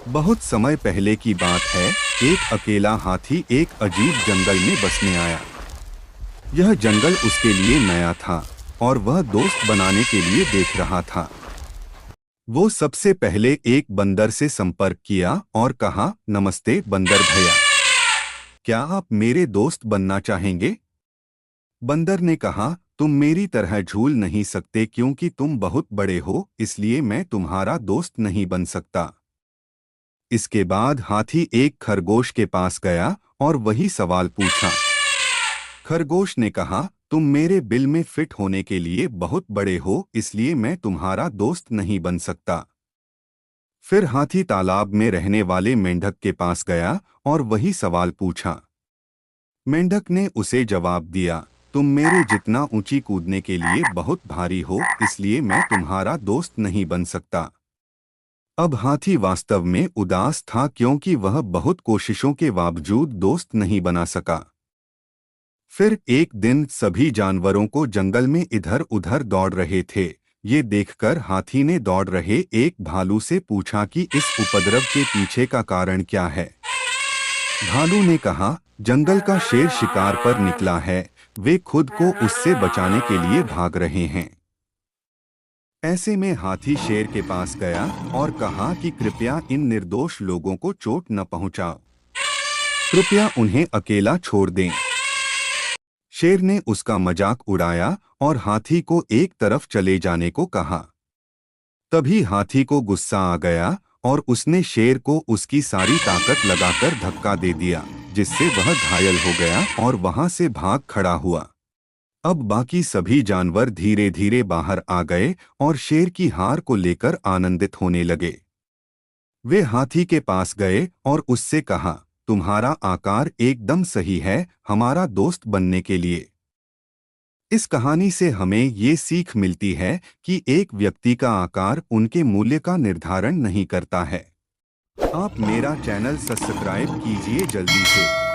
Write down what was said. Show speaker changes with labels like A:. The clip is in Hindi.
A: बहुत समय पहले की बात है। एक अकेला हाथी एक अजीब जंगल में बसने आया। यह जंगल उसके लिए नया था और वह दोस्त बनाने के लिए देख रहा था। वो सबसे पहले एक बंदर से संपर्क किया और कहा, नमस्ते बंदर भैया, क्या आप मेरे दोस्त बनना चाहेंगे? बंदर ने कहा, तुम मेरी तरह झूल नहीं सकते क्योंकि तुम बहुत बड़े हो, इसलिए मैं तुम्हारा दोस्त नहीं बन सकता। इसके बाद हाथी एक खरगोश के पास गया और वही सवाल पूछा। खरगोश ने कहा, तुम मेरे बिल में फिट होने के लिए बहुत बड़े हो, इसलिए मैं तुम्हारा दोस्त नहीं बन सकता। फिर हाथी तालाब में रहने वाले मेंढक के पास गया और वही सवाल पूछा। मेंढक ने उसे जवाब दिया, तुम मेरे जितना ऊंची कूदने के लिए बहुत भारी हो, इसलिए मैं तुम्हारा दोस्त नहीं बन सकता। अब हाथी वास्तव में उदास था क्योंकि वह बहुत कोशिशों के बावजूद दोस्त नहीं बना सका। फिर एक दिन सभी जानवरों को जंगल में इधर उधर दौड़ रहे थे। ये देखकर हाथी ने दौड़ रहे एक भालू से पूछा कि इस उपद्रव के पीछे का कारण क्या है। भालू ने कहा, जंगल का शेर शिकार पर निकला है, वे खुद को उससे बचाने के लिए भाग रहे हैं। ऐसे में हाथी शेर के पास गया और कहा कि कृपया इन निर्दोष लोगों को चोट न पहुंचाओ, कृपया उन्हें अकेला छोड़ दें। शेर ने उसका मजाक उड़ाया और हाथी को एक तरफ चले जाने को कहा। तभी हाथी को गुस्सा आ गया और उसने शेर को उसकी सारी ताकत लगाकर धक्का दे दिया, जिससे वह घायल हो गया और वहां से भाग खड़ा हुआ। अब बाकी सभी जानवर धीरे धीरे बाहर आ गए और शेर की हार को लेकर आनंदित होने लगे। वे हाथी के पास गए और उससे कहा, तुम्हारा आकार एकदम सही है हमारा दोस्त बनने के लिए। इस कहानी से हमें ये सीख मिलती है कि एक व्यक्ति का आकार उनके मूल्य का निर्धारण नहीं करता है। आप मेरा चैनल सब्सक्राइब कीजिए जल्दी से।